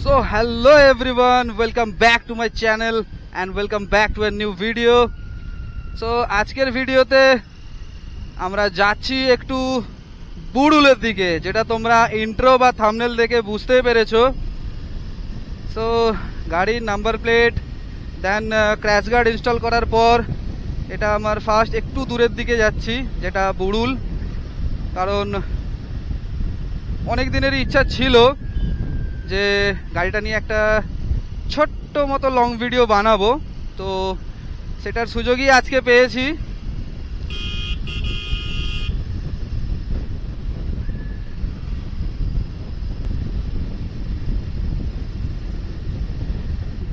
So hello everyone, welcome back to my channel and welcome back to a new video. So আজকের ভিডিওতে আমরা যাচ্ছি একটু বুড়ুলের দিকে, যেটা তোমরা ইন্ট্রো বা থাম্বনেল দেখে বুঝতেই পেরেছো। সো গাড়ির নাম্বার প্লেট দেন ক্র্যাশ গার্ড ইনস্টল করার পর এটা আমার ফার্স্ট একটু দূরের দিকে যাচ্ছি, যেটা বুড়ুল। কারণ অনেক দিনেরই ইচ্ছা ছিল যে গাড়িটা নিয়ে একটা ছোট্ট মতো লং ভিডিও বানাবো, তো সেটার সুযোগই আজকে পেয়েছি।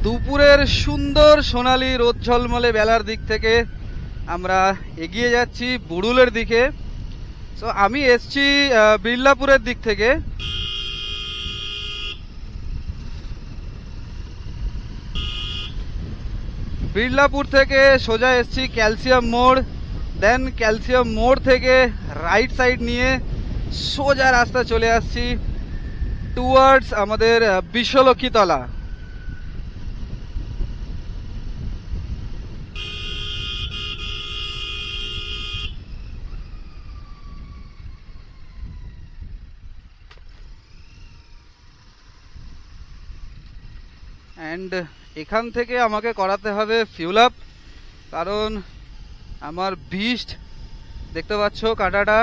দুপুরের সুন্দর সোনালি রোদ ঝলমলে বেলার দিক থেকে আমরা এগিয়ে যাচ্ছি বুড়ুলের দিকে। সো আমি এসছি বিড়লাপুরের দিক থেকে। বিড়লাপুর থেকে সোজা এসছি ক্যালসিয়াম মোড়, দেন ক্যালসিয়াম মোড় থেকে রাইট সাইড নিয়ে সোজা রাস্তা চলে আসছি টুয়ার্ডস আমাদের বিশ্বলক্ষ্মীতলা। অ্যান্ড এখান থেকে আমাকে করাতে হবে ফিউল আপ, কারণ আমার বিস্ট দেখতে পাচ্ছ কাঁটাটা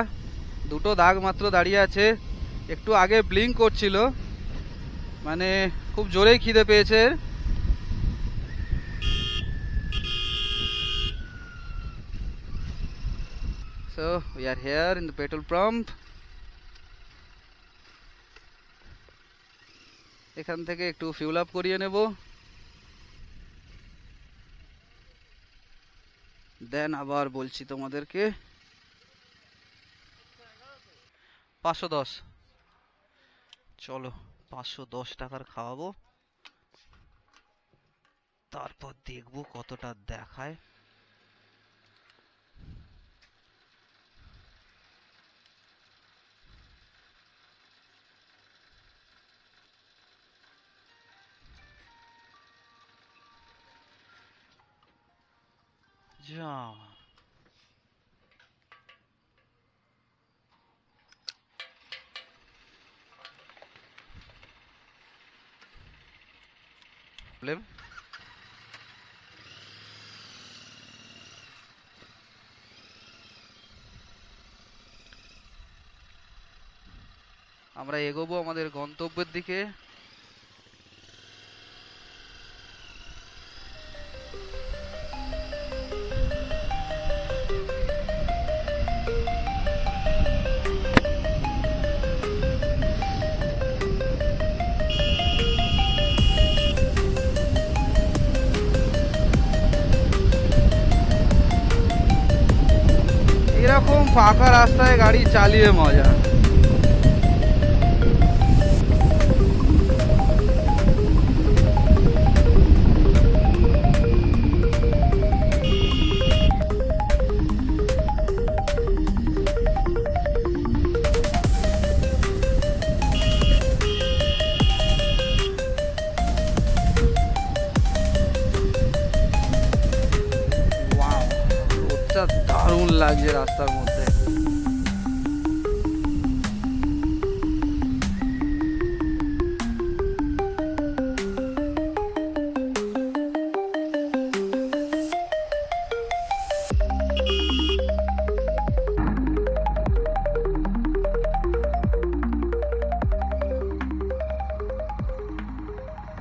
দুটো দাগ মাত্র দাঁড়িয়ে আছে, একটু আগে ব্লিঙ্ক করছিল, মানে খুব জোরেই খিদে পেয়েছে। So we are here in the petrol pump. এখান থেকে একটু ফিউল আপ করিয়ে নেব, দেন আবার বলছি তোমাদেরকে 510। চলো 510 টাকার খাওয়াবো, তারপর দেখবো কতটা দেখায়। যা আমরা এগোবো আমাদের গন্তব্যের দিকে। এরকম ফাঁকা রাস্তায় গাড়ি চালিয়ে মজা। দারুণ লাগছে রাস্তার মধ্যে।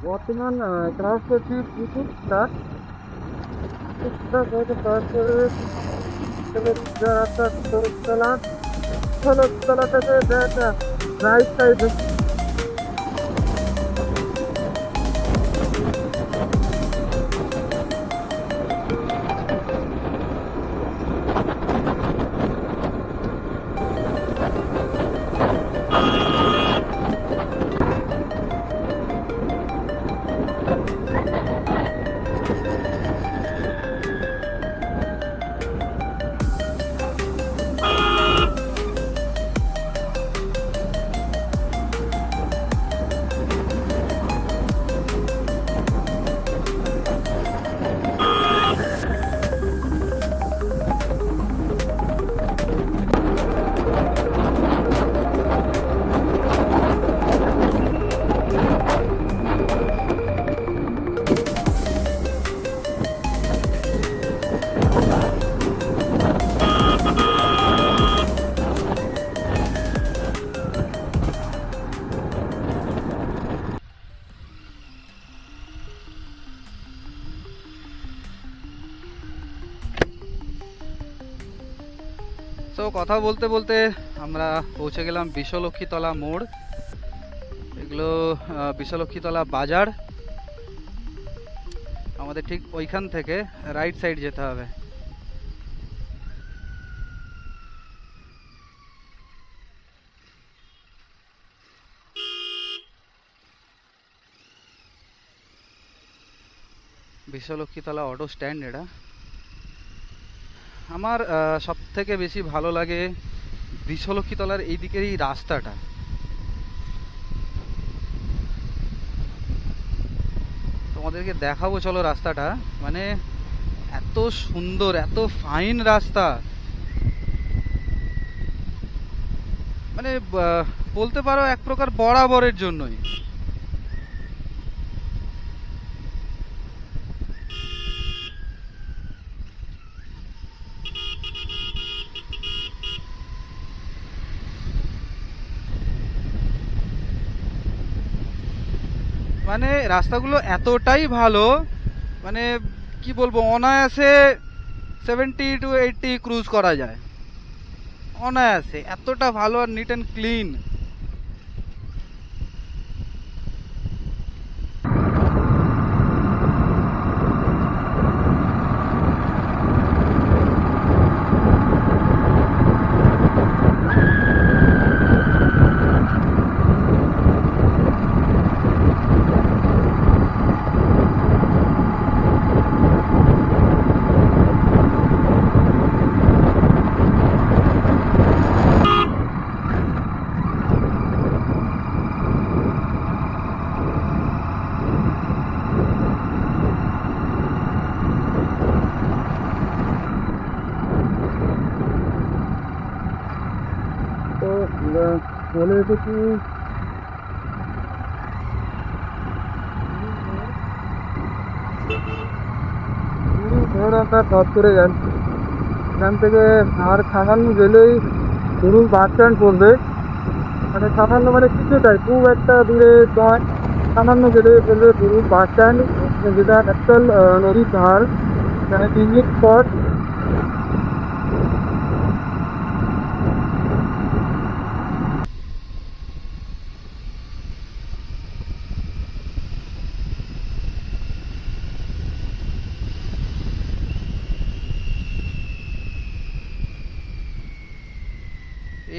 বর্তমান ক্লাস করছি পুকুরটা তলা থেকে রাইট সাইডে কথা বলতে বলতে আমরা পৌঁছে গেলাম বিশ্বলক্ষ্মীতলা মোড়। এগুলো বিশ্বলক্ষ্মীতলা বাজার। আমাদের ঠিক ওইখান থেকে রাইট সাইড যেতে হবে। বিশ্বলক্ষ্মীতলা অটো স্ট্যান্ড এটা। আমার সব থেকে বেশি ভালো লাগে বিশ্বলক্ষ্মীতলার এই দিকের এই রাস্তাটা। তোমাদেরকে দেখাবো চলো রাস্তাটা, মানে এত সুন্দর, এত ফাইন রাস্তা, মানে বলতে পারো এক প্রকার বরাবরের জন্যই। মানে রাস্তাগুলো এতটাই ভালো, মানে কি বলবো, অনায়াসে 70 to 80 ক্রুজ করা যায় অনায়াসে। এতটা ভালো আর নিট অ্যান্ড ক্লিন। তো চলে এসেছি আমরা পথ করে যাচ্ছি। এখান থেকে আর সামান্য গেলেই ধরুন বাস স্ট্যান্ড পড়বে। মানে সামান্য মানে কিছুটাই, খুব একটা দূরে নয়, সামান্য গেলে পড়বে ধরুন বাস স্ট্যান্ড, যেটা অ্যাকচুয়াল নদীর ধার, মানে পিকনিক স্পট।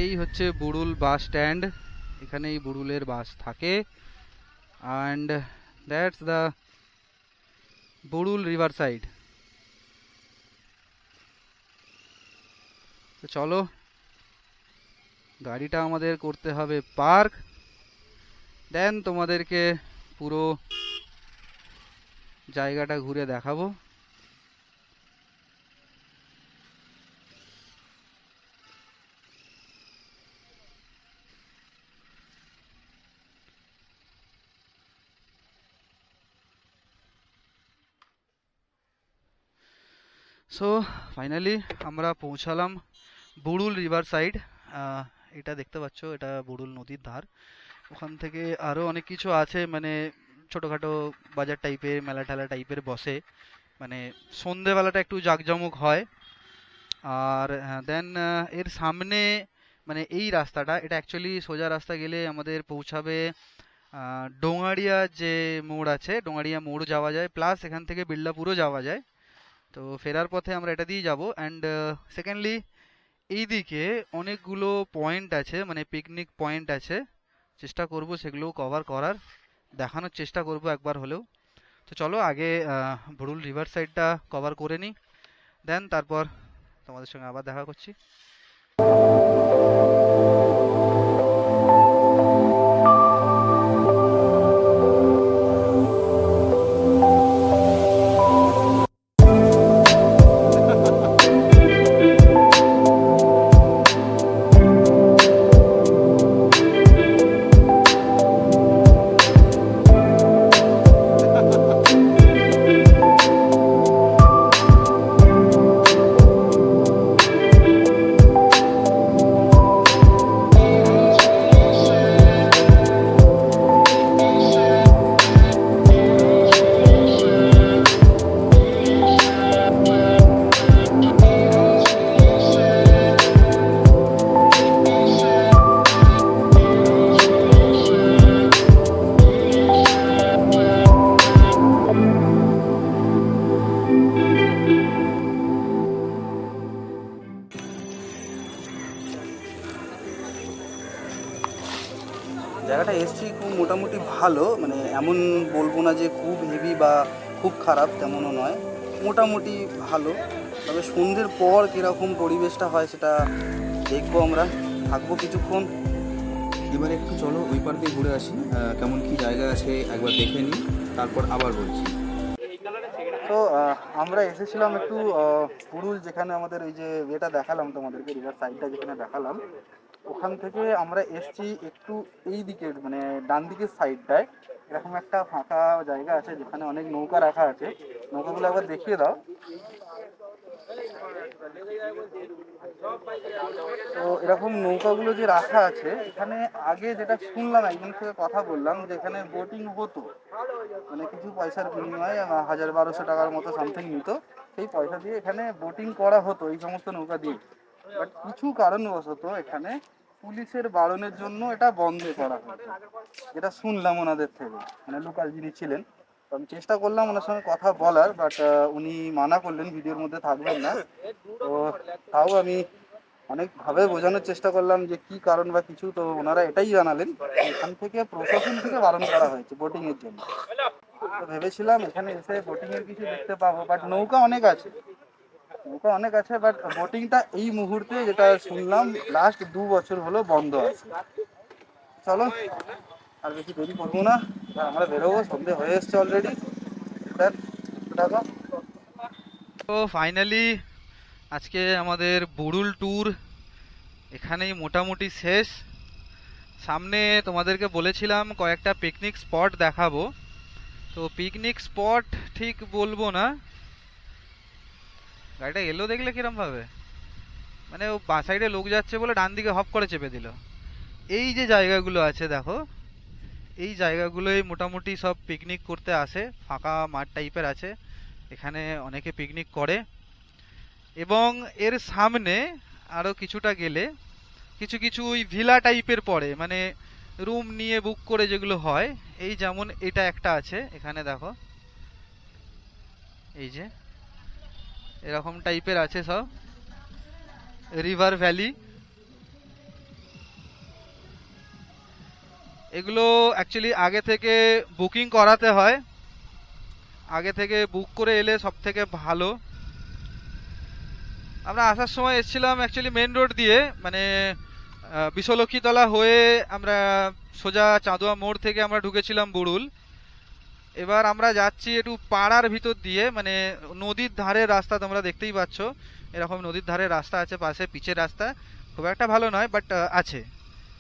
এই হচ্ছে বুড়ুল বাস স্ট্যান্ড, এখানেই বুড়ুলের বাস থাকে। And that's the Burul river side. তো চলো, গাড়িটা আমাদের করতে হবে পার্ক, দেন তোমাদেরকে পুরো জায়গাটা ঘুরে দেখাবো। সো ফাইনালি আমরা পৌঁছালাম বুড়ুল রিভার সাইড। এটা দেখতে পাচ্ছ, এটা বুড়ুল নদীর ধার। ওখান থেকে আরো অনেক কিছু আছে, মানে ছোটখাটো বাজার টাইপের, মেলা টেলা টাইপের বসে, মানে সন্ধেবেলাটা একটু জাঁকজমক হয়। আর দেন এর সামনে, মানে এই রাস্তাটা, এটা অ্যাকচুয়ালি সোজা রাস্তা গেলে আমাদের পৌঁছাবে ডোঙাড়িয়া যে মোড় আছে, ডোঙাড়িয়া মোড় যাওয়া যায়, প্লাস এখান থেকে বিল্লাপুরও যাওয়া যায়। তো ফেরার পথে আমরা এটা দিয়ে যাব। অ্যান্ড সেকেন্ডলি এইদিকে অনেকগুলো পয়েন্ট আছে, মানে পিকনিক পয়েন্ট আছে, চেষ্টা করব সেগুলো কভার করার, দেখানোর চেষ্টা করব একবার হলেও। তো চলো আগে বুড়ুল রিভার সাইডটা কভার করে নিই, দেন তারপর তোমাদের সঙ্গে আবার দেখা করছি। জায়গাটা এসছি খুব মোটামুটি ভালো, মানে এমন বলবো না যে খুব হেভি বা খুব খারাপ, তেমনও নয়, মোটামুটি ভালো। তবে সন্ধ্যের পর কীরকম পরিবেশটা হয় সেটা দেখবো, আমরা থাকবো কিছুক্ষণ। এবার একটু চলো ওই পার দিয়ে ঘুরে আসি, কেমন কি জায়গা আছে একবার দেখে নিই, তারপর আবার বলছি। তো আমরা এসেছিলাম একটু পুরুল, যেখানে আমাদের ওই যে এটা দেখালাম তোমাদেরকে, রিভার সাইডটা যেখানে দেখালাম, ওখান থেকে আমরা এসছি একটু এই দিকের মানে ডান দিকের সাইডটায় এরকম একটা ফাঁকা জায়গা আছে যেখানে অনেক নৌকা রাখা আছে। নৌকাগুলো একবার দেখিয়ে দাও। তো এরকম নৌকাগুলো যে রাখা আছে এখানে, আগে যেটা শুনলাম একজনের থেকে কথা বললাম যে এখানে বোটিং হতো, মানে কিছু পয়সার বিনিময়ে 1000-1200 টাকার মতো সামথিং নিত, সেই পয়সা দিয়ে এখানে বোটিং করা হতো এই সমস্ত নৌকা দিয়ে। বাট কিছু কারণবশত এখানে পুলিশের বারণের জন্য এটা বন্ধ করা হয়েছে, যেটা শুনলাম ওনাদের থেকে, মানে লোকাল যিনি ছিলেন। তো আমি চেষ্টা করলাম ওনার সঙ্গে কথা বলার, বাট উনি মানা করলেন, ভিডিওর মধ্যে থাকবেন না। তো তাও আমি অনেকভাবে বোঝানোর চেষ্টা করলাম যে কি কারণ বা কিছু, তো ওনারা এটাই জানালেন এখান থেকে প্রশাসন থেকে বারণ করা হয়েছে বোটিংয়ের জন্য। তো ভেবেছিলাম এখানে এসে বোটিংয়ের কিছু দেখতে পাবো, বাট নৌকা অনেক আছে, বাট বোটিংটা এই মুহূর্তে যেটা শুনলাম লাস্ট 2 বছর হলো বন্ধ আছে। চলো আর বেশি দেরি করবো না, আমরা বেরোবো, সন্ধে হয়ে এসছে অলরেডি। তো ফাইনালি আজকে আমাদের বুড়ুল ট্যুর এখানেই মোটামুটি শেষ। সামনে তোমাদেরকে বলেছিলাম কয়েকটা পিকনিক স্পট দেখাবো, তো পিকনিক স্পট ঠিক বলবো না। গাড়িটা এলো দেখলে কিরম ভাবে, মানে ও বাঁ সাইডে লোক যাচ্ছে বলে ডান দিকে হপ করে চেপে দিল। এই যে জায়গাগুলো আছে দেখো, এই জায়গাগুলোই মোটামুটি সব পিকনিক করতে আসে, ফাঁকা মাঠ টাইপের আছে, এখানে অনেকে পিকনিক করে। এবং এর সামনে আরো কিছুটা গেলে কিছু কিছু ওই ভিলা টাইপের পড়ে, মানে রুম নিয়ে বুক করে যেগুলো হয়, এই যেমন এটা একটা আছে এখানে দেখো, এই যে এরকম টাইপের আছে সব, রিভার ভ্যালি। এগুলো অ্যাকচুয়ালি আগে থেকে বুকিং করাতে হয়, আগে থেকে বুক করে এলে সব থেকে ভালো। আমরা আসার সময় এসেছিলাম অ্যাকচুয়ালি মেন রোড দিয়ে, মানে বিশ্বলক্ষ্মীতলা হয়ে আমরা সোজা চাঁদুয়া মোড় থেকে আমরা ঢুকেছিলাম বুড়ুল। এবার আমরা যাচ্ছি একটু পাড়ার ভিতর দিয়ে, মানে নদীর ধারের রাস্তা, তোমরা দেখতেই পাচ্ছ এরকম নদীর ধারের রাস্তা আছে পাশে, পিচের রাস্তা, খুব একটা ভালো নয় বাট আছে।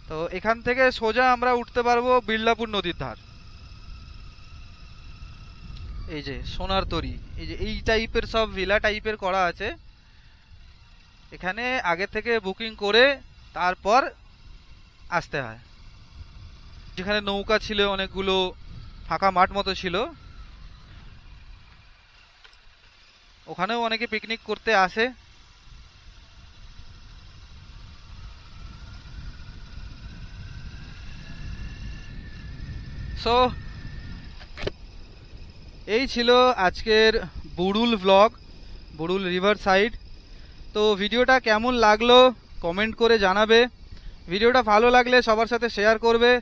তো এখান থেকে সোজা আমরা উঠতে পারবো বিড়লাপুর নদীর ধার। এই যে সোনার তরী, এই যে এই টাইপের সব ভিলা টাইপের করা আছে, এখানে আগে থেকে বুকিং করে তারপর আসতে হয়। যেখানে নৌকা ছিল অনেকগুলো, ফাঁকা মাঠ মতো ছিল, ওখানেও অনেকে পিকনিক করতে আসে। সো এই ছিল আজকের বুড়ুল ব্লগ, বুড়ুল রিভার সাইড। তো ভিডিওটা কেমন লাগলো কমেন্ট করে জানাবে, ভিডিওটা ভালো লাগলে সবার সাথে শেয়ার করবে,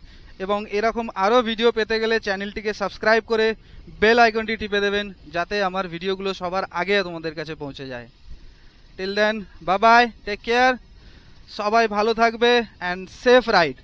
এবং এরকম আরও ভিডিও পেতে গেলে চ্যানেলটিকে সাবস্ক্রাইব করে বেল আইকনটি টিপে দেবেন, যাতে আমার ভিডিওগুলো সবার আগে তোমাদের কাছে পৌঁছে যায়। Till then bye bye, take care, সবাই ভালো থাকবে অ্যান্ড সেফ রাইড।